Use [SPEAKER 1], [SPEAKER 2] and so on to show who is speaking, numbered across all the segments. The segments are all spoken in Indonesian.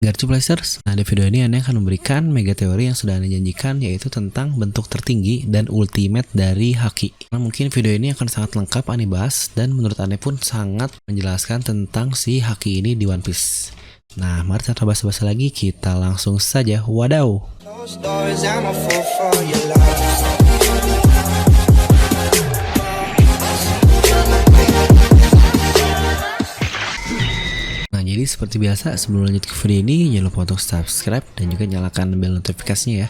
[SPEAKER 1] Garcu Blasters, nah di video ini Anda akan memberikan mega teori yang sudah Anda janjikan, yaitu tentang bentuk tertinggi dan ultimate dari Haki. Nah, mungkin video ini akan sangat lengkap Anda bahas, dan menurut Anda pun sangat menjelaskan tentang si Haki ini di One Piece. Nah, mari tanpa basa-basi lagi, kita langsung saja. Wadaw! Jadi seperti biasa, sebelum lanjut ke video ini, jangan lupa untuk subscribe dan juga nyalakan bel notifikasinya ya,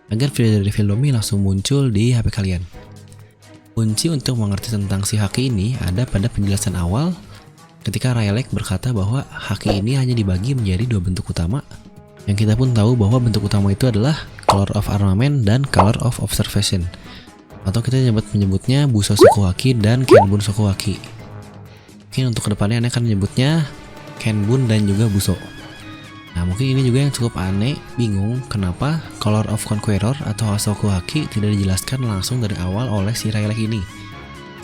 [SPEAKER 1] agar video dari Fildomi langsung muncul di HP kalian. Kunci untuk mengerti tentang si Haki ini ada pada penjelasan awal ketika Rayleigh berkata bahwa Haki ini hanya dibagi menjadi dua bentuk utama, yang kita pun tahu bahwa bentuk utama itu adalah Color of Armament dan Color of Observation, atau kita menyebutnya Buso Soku Haki dan Kenbun Soku Haki. Mungkin untuk kedepannya Anda akan menyebutnya Kenbun dan juga Buso. Nah, mungkin ini juga yang cukup aneh, bingung kenapa Color of Conqueror atau Hasoku Haki tidak dijelaskan langsung dari awal oleh si Rayleigh ini.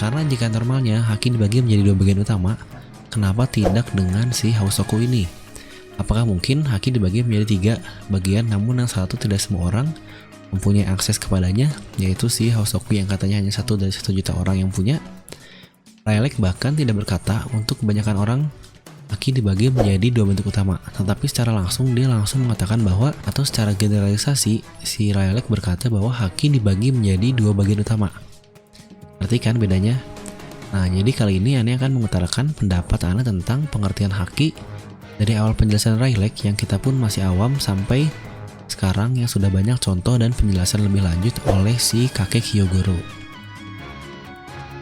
[SPEAKER 1] Karena jika normalnya Haki dibagi menjadi dua bagian utama, kenapa tidak dengan si Hasoku ini? Apakah mungkin Haki dibagi menjadi tiga bagian, namun yang satu tidak semua orang mempunyai akses kepadanya, yaitu si Hasoku yang katanya hanya 1 dari 1 juta orang yang punya? Rayleigh bahkan tidak berkata untuk kebanyakan orang Haki dibagi menjadi dua bentuk utama, tetapi secara langsung dia langsung mengatakan bahwa, atau secara generalisasi, si Rayleigh berkata bahwa Haki dibagi menjadi dua bagian utama. Ngerti kan bedanya? Nah, jadi kali ini Anda akan mengutarakan pendapat Anda tentang pengertian Haki dari awal penjelasan Rayleigh yang kita pun masih awam sampai sekarang, yang sudah banyak contoh dan penjelasan lebih lanjut oleh si kakek Hyogoro.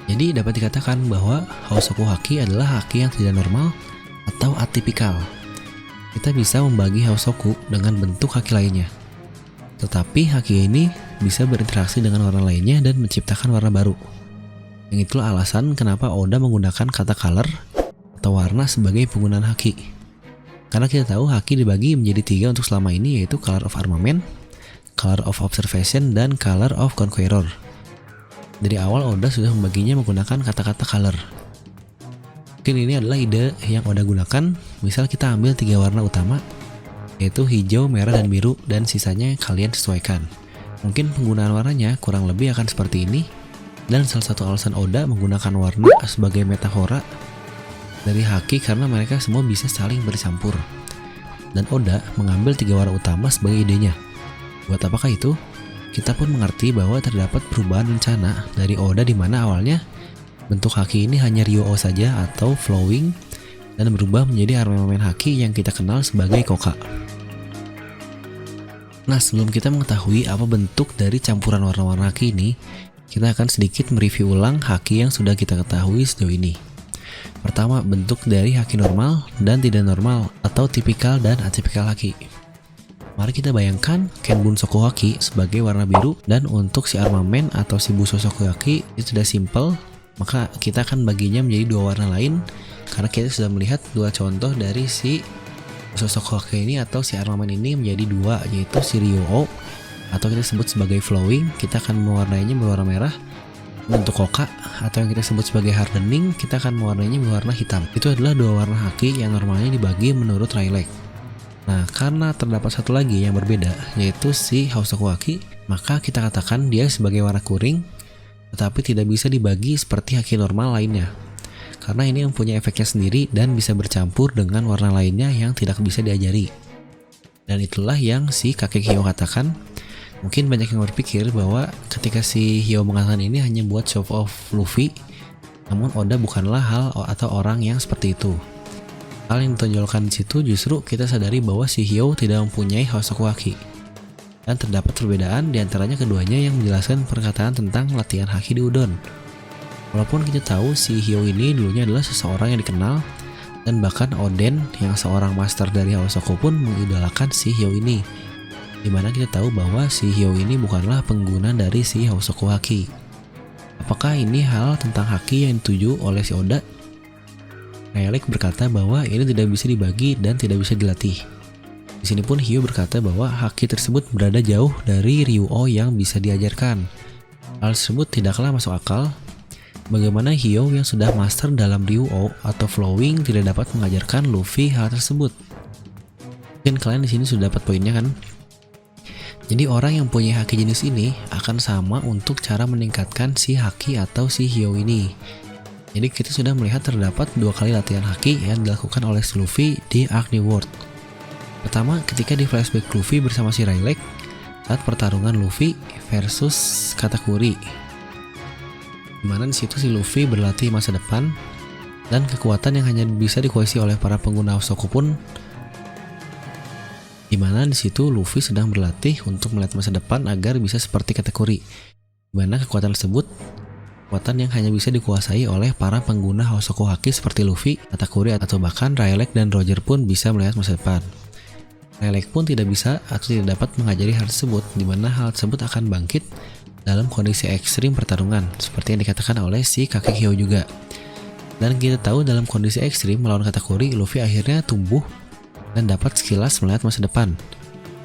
[SPEAKER 1] Jadi dapat dikatakan bahwa Hasoku Haki adalah Haki yang tidak normal atau atipikal. Kita bisa membagi Hasoku dengan bentuk Haki lainnya, tetapi Haki ini bisa berinteraksi dengan warna lainnya dan menciptakan warna baru. Yang itulah alasan kenapa Oda menggunakan kata color atau warna sebagai penggunaan Haki. Karena kita tahu Haki dibagi menjadi 3 untuk selama ini, yaitu Color of Armament, Color of Observation, dan Color of Conqueror. Dari awal Oda sudah membaginya menggunakan kata-kata color. Mungkin ini adalah ide yang Oda gunakan. Misal kita ambil 3 warna utama, yaitu hijau, merah, dan biru, dan sisanya kalian sesuaikan. Mungkin penggunaan warnanya kurang lebih akan seperti ini, dan salah satu alasan Oda menggunakan warna sebagai metafora dari Haki karena mereka semua bisa saling bercampur. Dan Oda mengambil 3 warna utama sebagai idenya. Buat apakah itu? Kita pun mengerti bahwa terdapat perubahan rencana dari Oda, di mana awalnya bentuk Haki ini hanya Ryuo saja atau flowing, dan berubah menjadi armament Haki yang kita kenal sebagai Koka. Nah, sebelum kita mengetahui apa bentuk dari campuran warna-warna Haki ini, kita akan sedikit mereview ulang Haki yang sudah kita ketahui sejauh ini. Pertama, bentuk dari Haki normal dan tidak normal atau tipikal dan atipikal Haki. Mari kita bayangkan Kenbun Soku Haki sebagai warna biru, dan untuk si armamen atau si Buso Soku Haki itu sudah simple, maka kita akan baginya menjadi 2 warna lain, karena kita sudah melihat 2 contoh dari si Buso Soku Haki ini atau si armamen ini menjadi 2, yaitu si Ryuo atau kita sebut sebagai flowing, kita akan mewarnainya berwarna merah. Untuk Koka atau yang kita sebut sebagai hardening, kita akan mewarnainya berwarna hitam. Itu adalah 2 warna Haki yang normalnya dibagi menurut Rayleigh. Nah, karena terdapat satu lagi yang berbeda, yaitu si Hasoku Haki, maka kita katakan dia sebagai warna kuring, tetapi tidak bisa dibagi seperti Haki normal lainnya, karena ini mempunyai efeknya sendiri dan bisa bercampur dengan warna lainnya yang tidak bisa diajari. Dan itulah yang si kakek Hyo katakan. Mungkin banyak yang berpikir bahwa ketika si Hyo mengatakan ini hanya buat show off Luffy, namun Oda bukanlah hal atau orang yang seperti itu. Hal yang ditonjolkan di situ justru kita sadari bahwa si Hyo tidak mempunyai Hasoku Haki, dan terdapat perbedaan diantaranya keduanya yang menjelaskan perkataan tentang latihan Haki di Udon. Walaupun kita tahu si Hyo ini dulunya adalah seseorang yang dikenal, dan bahkan Oden yang seorang master dari Hasoku pun mengidolakan si Hyo ini, dimana kita tahu bahwa si Hyo ini bukanlah pengguna dari si Hasoku Haki. Apakah ini hal tentang Haki yang dituju oleh si Oda? Rayleigh berkata bahwa ini tidak bisa dibagi dan tidak bisa dilatih. Di sini pun Hyo berkata bahwa Haki tersebut berada jauh dari Ryuo yang bisa diajarkan. Hal tersebut tidaklah masuk akal. Bagaimana Hyo yang sudah master dalam Ryuo atau flowing tidak dapat mengajarkan Luffy hal tersebut? Mungkin kalian di sini sudah dapat poinnya kan? Jadi orang yang punya haki jenis ini akan sama untuk cara meningkatkan si haki atau si hyo ini. Jadi kita sudah melihat terdapat 2 kali latihan haki yang dilakukan oleh si Luffy di Arc New World. Pertama, ketika di flashback Luffy bersama si Rayleigh saat pertarungan Luffy versus Katakuri. Dimana disitu si Luffy berlatih masa depan dan kekuatan yang hanya bisa dikuasai oleh para pengguna Hosoku pun. Dimana disitu Luffy sedang berlatih untuk melihat masa depan agar bisa seperti Katakuri. Dimana kekuatan tersebut kekuatan yang hanya bisa dikuasai oleh para pengguna Hosoku Haki seperti Luffy, Katakuri, atau bahkan Rayleigh dan Roger pun bisa melihat masa depan. Rayleigh pun tidak bisa atau tidak dapat mengajari hal tersebut, dimana hal tersebut akan bangkit dalam kondisi ekstrim pertarungan, seperti yang dikatakan oleh si kakek Hyo juga. Dan kita tahu dalam kondisi ekstrim melawan Katakuri, Luffy akhirnya tumbuh dan dapat sekilas melihat masa depan.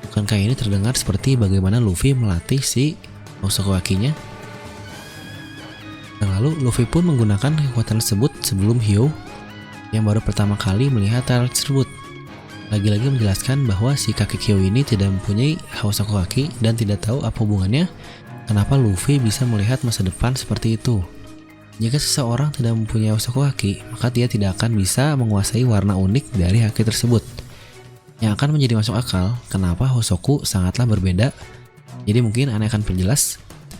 [SPEAKER 1] Bukankah ini terdengar seperti bagaimana Luffy melatih si Hosoku Haki-nya? Dan lalu Luffy pun menggunakan kekuatan tersebut sebelum Hyo yang baru pertama kali melihat hal tersebut. Lagi-lagi menjelaskan bahwa si kakek Hyo ini tidak mempunyai Hosoku Haki dan tidak tahu apa hubungannya kenapa Luffy bisa melihat masa depan seperti itu. Jika seseorang tidak mempunyai Hosoku Haki, maka dia tidak akan bisa menguasai warna unik dari haki tersebut. Yang akan menjadi masuk akal kenapa Hosoku sangatlah berbeda. Jadi mungkin aneh akan penjelas,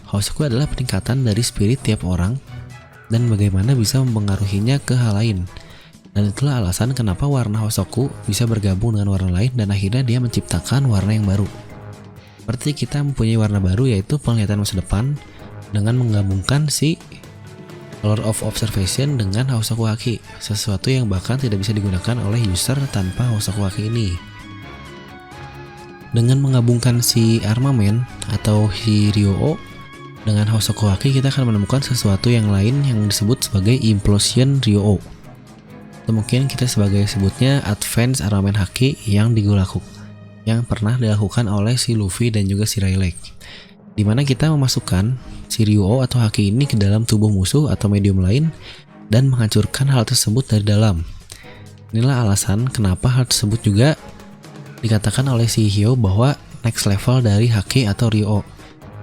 [SPEAKER 1] Hosoku adalah peningkatan dari spirit tiap orang dan bagaimana bisa mempengaruhinya ke hal lain. Dan itulah alasan kenapa warna Hosoku bisa bergabung dengan warna lain dan akhirnya dia menciptakan warna yang baru. Seperti kita mempunyai warna baru yaitu penglihatan masa depan dengan menggabungkan si Color of Observation dengan Hosoku Haki, sesuatu yang bahkan tidak bisa digunakan oleh user tanpa Hosoku Haki ini. Dengan menggabungkan si armamen atau si Ryuo dengan Hosoku Haki, kita akan menemukan sesuatu yang lain yang disebut sebagai Implosion Ryuo. Atau mungkin kita sebagai sebutnya Advance Armamen Haki yang pernah dilakukan oleh si Luffy dan juga si Rayleigh. Dimana kita memasukkan si Ryuo atau haki ini ke dalam tubuh musuh atau medium lain dan menghancurkan hal tersebut dari dalam. Inilah alasan kenapa hal tersebut juga dikatakan oleh si Hyo bahwa next level dari haki atau Ryuo.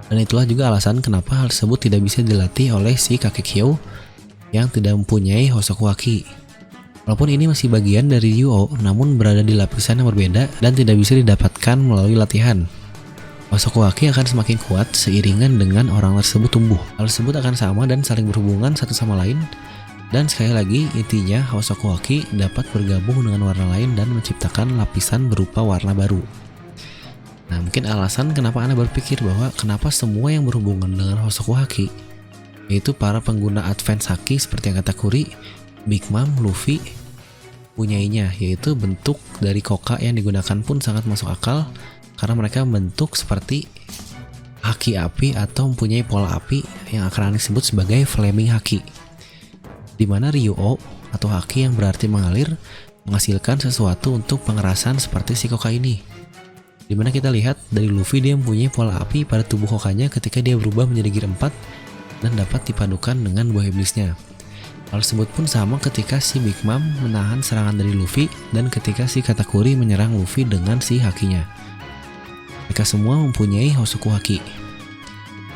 [SPEAKER 1] Dan itulah juga alasan kenapa hal tersebut tidak bisa dilatih oleh si kakek Hyo yang tidak mempunyai Hosoku Haki. Walaupun ini masih bagian dari Ryuo, namun berada di lapisan yang berbeda dan tidak bisa didapatkan melalui latihan. Hosoku Haki akan semakin kuat seiringan dengan orang tersebut tumbuh. Hal tersebut akan sama dan saling berhubungan satu sama lain. Dan sekali lagi, intinya Hosoku Haki dapat bergabung dengan warna lain dan menciptakan lapisan berupa warna baru. Nah, mungkin alasan kenapa Anda berpikir bahwa kenapa semua yang berhubungan dengan Hosoku Haki, yaitu para pengguna Advance Haki seperti yang Katakuri, Big Mom, Luffy, punyainya, yaitu bentuk dari koka yang digunakan pun sangat masuk akal karena mereka membentuk seperti haki api atau mempunyai pola api yang akan disebut sebagai flaming haki. Di mana Ryuo atau haki yang berarti mengalir menghasilkan sesuatu untuk pengerasan seperti si koka ini. Dimana kita lihat dari Luffy dia mempunyai pola api pada tubuh kokanya ketika dia berubah menjadi gear 4 dan dapat dipadukan dengan buah iblisnya. Hal tersebut pun sama ketika si Big Mom menahan serangan dari Luffy dan ketika si Katakuri menyerang Luffy dengan si hakinya. Mereka semua mempunyai Hosoku Haki.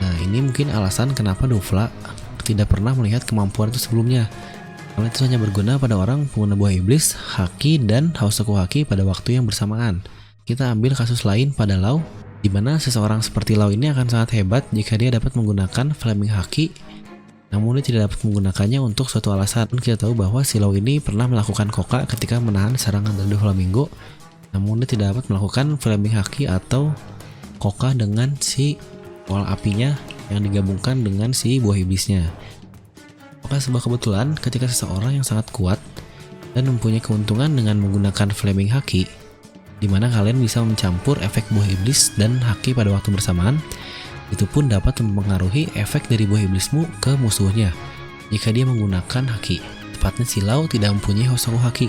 [SPEAKER 1] Nah, ini mungkin alasan kenapa Dofla tidak pernah melihat kemampuan itu sebelumnya. Karena itu hanya berguna pada orang pengguna buah iblis, haki, dan Hosoku Haki pada waktu yang bersamaan. Kita ambil kasus lain pada Law, di mana seseorang seperti Law ini akan sangat hebat jika dia dapat menggunakan Flaming Haki, namun dia tidak dapat menggunakannya untuk suatu alasan. Kita tahu bahwa si Law ini pernah melakukan koka ketika menahan serangan dari Doflamingo, namun dia tidak dapat melakukan Flaming Haki atau koka dengan si pola apinya yang digabungkan dengan si buah iblisnya. Maka sebuah kebetulan ketika seseorang yang sangat kuat dan mempunyai keuntungan dengan menggunakan Flaming Haki, di mana kalian bisa mencampur efek buah iblis dan haki pada waktu bersamaan, itu pun dapat mempengaruhi efek dari buah iblismu ke musuhnya jika dia menggunakan haki. Tepatnya si Law tidak mempunyai Hosoku Haki.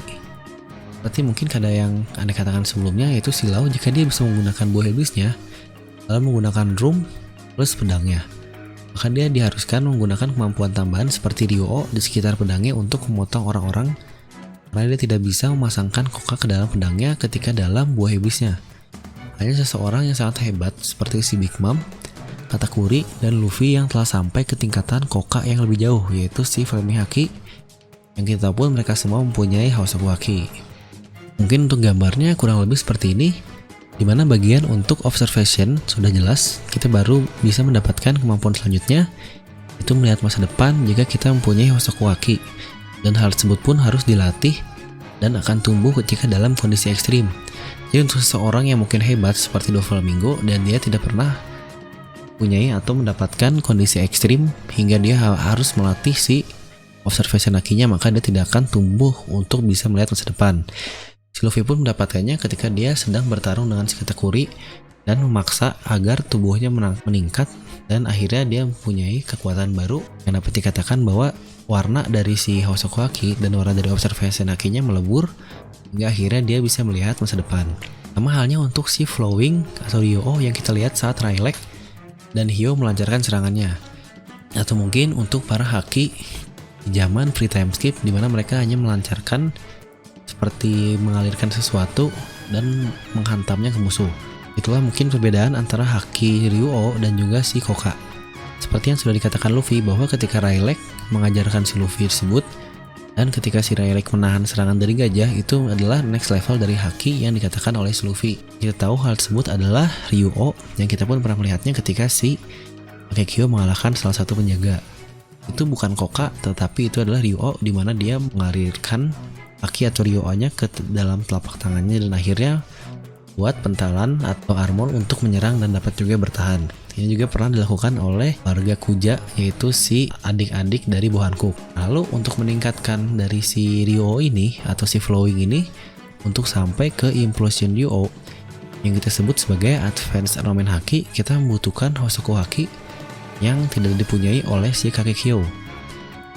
[SPEAKER 1] Berarti mungkin ada yang Anda katakan sebelumnya, yaitu si Law jika dia bisa menggunakan buah iblisnya lalu menggunakan room plus pedangnya, maka dia diharuskan menggunakan kemampuan tambahan seperti Ryuo di sekitar pedangnya untuk memotong orang-orang karena dia tidak bisa memasangkan Koka ke dalam pedangnya ketika dalam buah iblisnya. Hanya seseorang yang sangat hebat seperti si Big Mom, Katakuri, dan Luffy yang telah sampai ke tingkatan Koka yang lebih jauh, yaitu si Flaming Haki, yang kita tahu pun mereka semua mempunyai Hosoku Haki. Mungkin untuk gambarnya kurang lebih seperti ini, dimana bagian untuk observation sudah jelas, kita baru bisa mendapatkan kemampuan selanjutnya, itu melihat masa depan jika kita mempunyai Hosoku Haki, dan hal tersebut pun harus dilatih dan akan tumbuh ketika dalam kondisi ekstrim. Jadi untuk seseorang yang mungkin hebat seperti Doflamingo dan dia tidak pernah punyai atau mendapatkan kondisi ekstrim hingga dia harus melatih si observation Hakinya, maka dia tidak akan tumbuh untuk bisa melihat masa depan. Si Luffy pun mendapatkannya ketika dia sedang bertarung dengan si Katakuri dan memaksa agar tubuhnya meningkat, dan akhirnya dia mempunyai kekuatan baru yang dapat dikatakan bahwa warna dari si Hosoku Haki dan warna dari observation Hakinya melebur hingga akhirnya dia bisa melihat masa depan. Sama halnya untuk si Flowing atau Ryo yang kita lihat saat Rayleigh dan Hyo melancarkan serangannya, atau mungkin untuk para Haki di zaman free time skip di mana mereka hanya melancarkan seperti mengalirkan sesuatu dan menghantamnya ke musuh. Itulah mungkin perbedaan antara Haki Ryo dan juga si Koka. Seperti yang sudah dikatakan Luffy bahwa ketika Rayleigh mengajarkan si Luffy tersebut dan ketika si Rayleigh menahan serangan dari gajah, itu adalah next level dari Haki yang dikatakan oleh si Luffy. Kita tahu hal tersebut adalah Ryo yang kita pun pernah melihatnya ketika si Kakekyo mengalahkan salah satu penjaga. Itu bukan Koka, tetapi itu adalah Ryo di mana dia mengalirkan Haki atau Ryo-nya ke dalam telapak tangannya dan akhirnya buat pentalan atau armor untuk menyerang dan dapat juga bertahan. Ini juga pernah dilakukan oleh warga Kuja, yaitu si adik-adik dari Bohankook. Lalu untuk meningkatkan dari si Ryo ini atau si Flowing ini untuk sampai ke Implosion Ryo yang kita sebut sebagai Advanced Armament Haki, kita membutuhkan Hosoku Haki yang tidak dipunyai oleh si Kakekyo.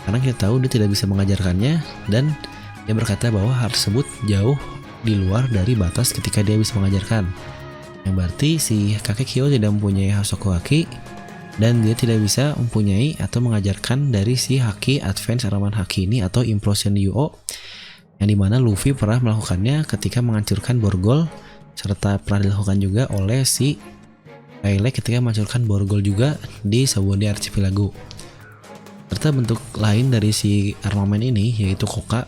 [SPEAKER 1] Karena kita tahu dia tidak bisa mengajarkannya dan dia berkata bahwa hal tersebut jauh di luar dari batas ketika dia bisa mengajarkan. Yang berarti si Kakekyo tidak mempunyai Hosoku Haki dan dia tidak bisa mempunyai atau mengajarkan dari si Haki Advance Armament Haki ini atau Implosion Ryo, yang dimana Luffy pernah melakukannya ketika menghancurkan Borgol, serta pernah dilakukan juga oleh si Rayleigh ketika menghancurkan Borgol juga di Sabaody Archipelago. Serta bentuk lain dari si armamen ini yaitu Koka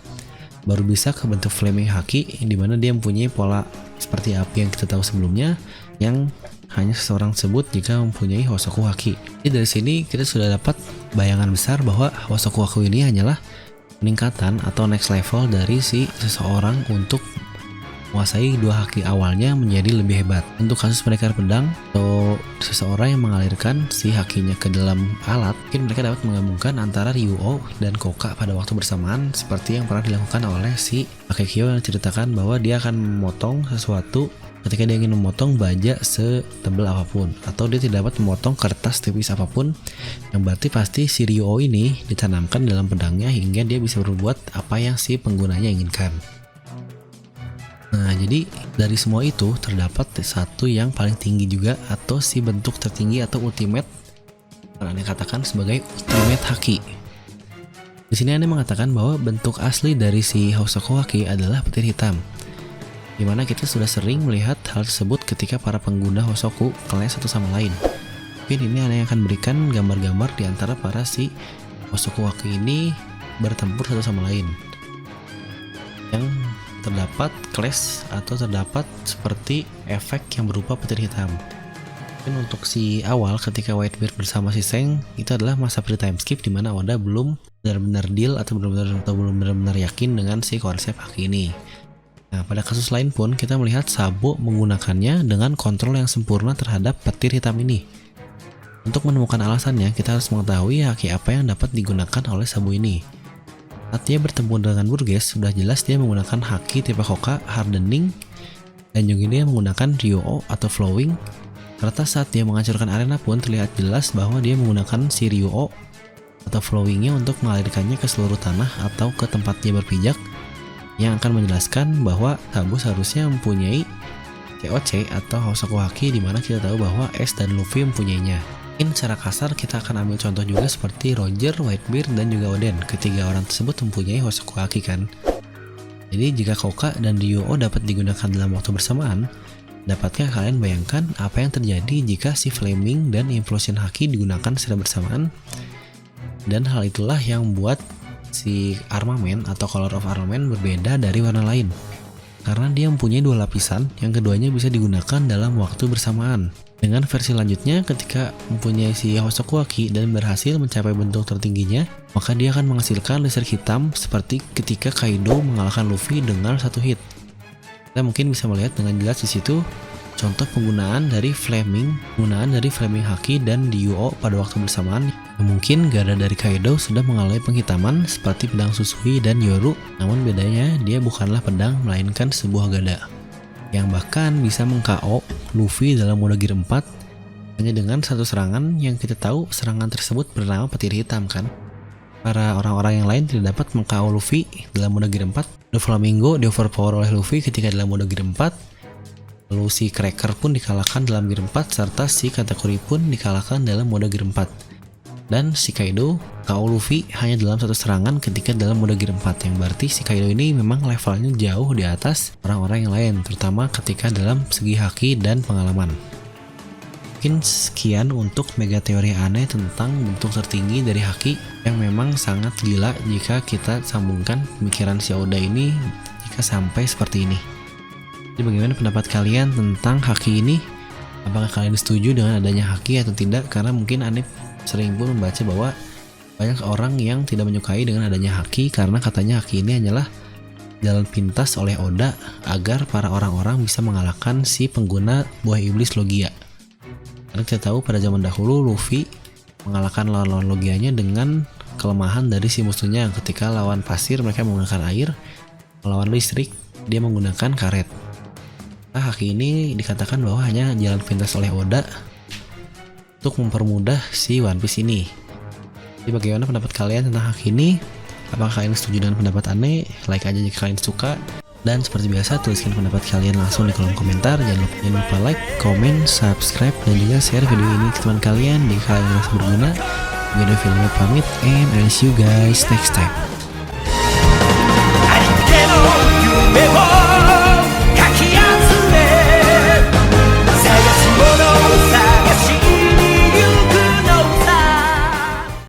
[SPEAKER 1] baru bisa ke bentuk Flaming Haki, di mana dia mempunyai pola seperti api yang kita tahu sebelumnya, yang hanya seseorang tersebut jika mempunyai Hosoku Haki. Jadi dari sini kita sudah dapat bayangan besar bahwa Hosoku Haki ini hanyalah peningkatan atau next level dari si seseorang untuk menguasai dua haki awalnya menjadi lebih hebat. Untuk kasus pendekar pedang atau seseorang yang mengalirkan si hakinya ke dalam alat, mungkin mereka dapat menggabungkan antara Ryo dan Koka pada waktu bersamaan, seperti yang pernah dilakukan oleh si Kakekyo yang ceritakan bahwa dia akan memotong sesuatu ketika dia ingin memotong baja setebal apapun, atau dia tidak dapat memotong kertas tipis apapun, yang berarti pasti si Ryo ini ditanamkan dalam pedangnya hingga dia bisa berbuat apa yang si penggunanya inginkan. Nah, jadi dari semua itu terdapat satu yang paling tinggi juga, atau si bentuk tertinggi atau ultimate, karena dikatakan sebagai ultimate haki. Di sini Anda mengatakan bahwa bentuk asli dari si Hosoku Haki adalah petir hitam, dimana kita sudah sering melihat hal tersebut ketika para pengguna Hosoku clash satu sama lain. Mungkin ini Anda yang akan berikan gambar-gambar di antara para si Hosoku Haki ini bertempur satu sama lain, yang terdapat clash atau terdapat seperti efek yang berupa petir hitam. Dan untuk si awal ketika Whitebeard bersama si Seng, itu adalah masa free time skip di mana Oda belum benar-benar deal atau belum benar-benar yakin dengan si konsep haki ini. Nah, pada kasus lain pun kita melihat Sabo menggunakannya dengan kontrol yang sempurna terhadap petir hitam ini. Untuk menemukan alasannya, kita harus mengetahui haki apa yang dapat digunakan oleh Sabo ini. Saat dia bertemu dengan Burgess, sudah jelas dia menggunakan haki tipe Koka Hardening, dan juga dia menggunakan Ryo atau Flowing. Serta saat dia menghancurkan arena pun terlihat jelas bahwa dia menggunakan si Ryo atau Flowingnya untuk mengalirkannya ke seluruh tanah atau ke tempat dia berpijak, yang akan menjelaskan bahwa Sabo seharusnya mempunyai COC atau Hosoku Haki, dimana kita tahu bahwa Ace dan Luffy mempunyainya. Mungkin secara kasar kita akan ambil contoh juga seperti Roger, Whitebeard, dan juga Oden. Ketiga orang tersebut mempunyai Hosoku Haki kan. Jadi jika Koka dan Ryuo dapat digunakan dalam waktu bersamaan, dapatkah kalian bayangkan apa yang terjadi jika si Flaming dan Implosion Haki digunakan secara bersamaan? Dan hal itulah yang membuat si armamen atau color of armament berbeda dari warna lain. Karena dia mempunyai dua lapisan yang keduanya bisa digunakan dalam waktu bersamaan. Dengan versi lanjutnya, ketika mempunyai si Hosoku Haki dan berhasil mencapai bentuk tertingginya, maka dia akan menghasilkan laser hitam seperti ketika Kaido mengalahkan Luffy dengan satu hit. Kita mungkin bisa melihat dengan jelas di situ contoh penggunaan dari Flaming Haki dan Ryuo pada waktu bersamaan. Mungkin gara dari Kaido sudah mengalami penghitaman seperti pedang Susui dan Yoru, namun bedanya dia bukanlah pedang melainkan sebuah gada yang bahkan bisa meng-KO Luffy dalam mode Gear 4 hanya dengan satu serangan yang kita tahu serangan tersebut bernama petir hitam kan. Para orang-orang yang lain tidak dapat meng-KO Luffy dalam mode Gear 4. Doflamingo di overpower oleh Luffy ketika dalam mode Gear 4. Lalu si Cracker pun dikalahkan dalam Gear 4 serta si Katakuri pun dikalahkan dalam mode Gear 4. Dan si Kaido KO Luffy hanya dalam satu serangan ketika dalam mode Gear 4, yang berarti si Kaido ini memang levelnya jauh di atas orang-orang yang lain, terutama ketika dalam segi haki dan pengalaman. Mungkin sekian untuk mega teori aneh tentang bentuk tertinggi dari haki yang memang sangat gila jika kita sambungkan pemikiran si Oda ini jika sampai seperti ini. Jadi bagaimana pendapat kalian tentang haki ini? Apakah kalian setuju dengan adanya haki atau tidak? Karena mungkin aneh sering pun membaca bahwa banyak orang yang tidak menyukai dengan adanya haki karena katanya haki ini hanyalah jalan pintas oleh Oda agar para orang-orang bisa mengalahkan si pengguna buah iblis Logia. Karena kita tahu pada zaman dahulu Luffy mengalahkan lawan-lawan Logianya dengan kelemahan dari si musuhnya. Ketika lawan pasir mereka menggunakan air, melawan listrik dia menggunakan karet. Nah, haki ini dikatakan bahwa hanya jalan pintas oleh Oda untuk mempermudah si One Piece ini. Jadi bagaimana pendapat kalian tentang hak ini? Apakah kalian setuju dengan pendapat aneh? Like aja jika kalian suka. Dan seperti biasa, tuliskan pendapat kalian langsung di kolom komentar. Jangan lupa like, komen, subscribe, dan juga share video ini ke teman kalian jika kalian merasa berguna. Gue Filmnya pamit, and I'll see you guys next time.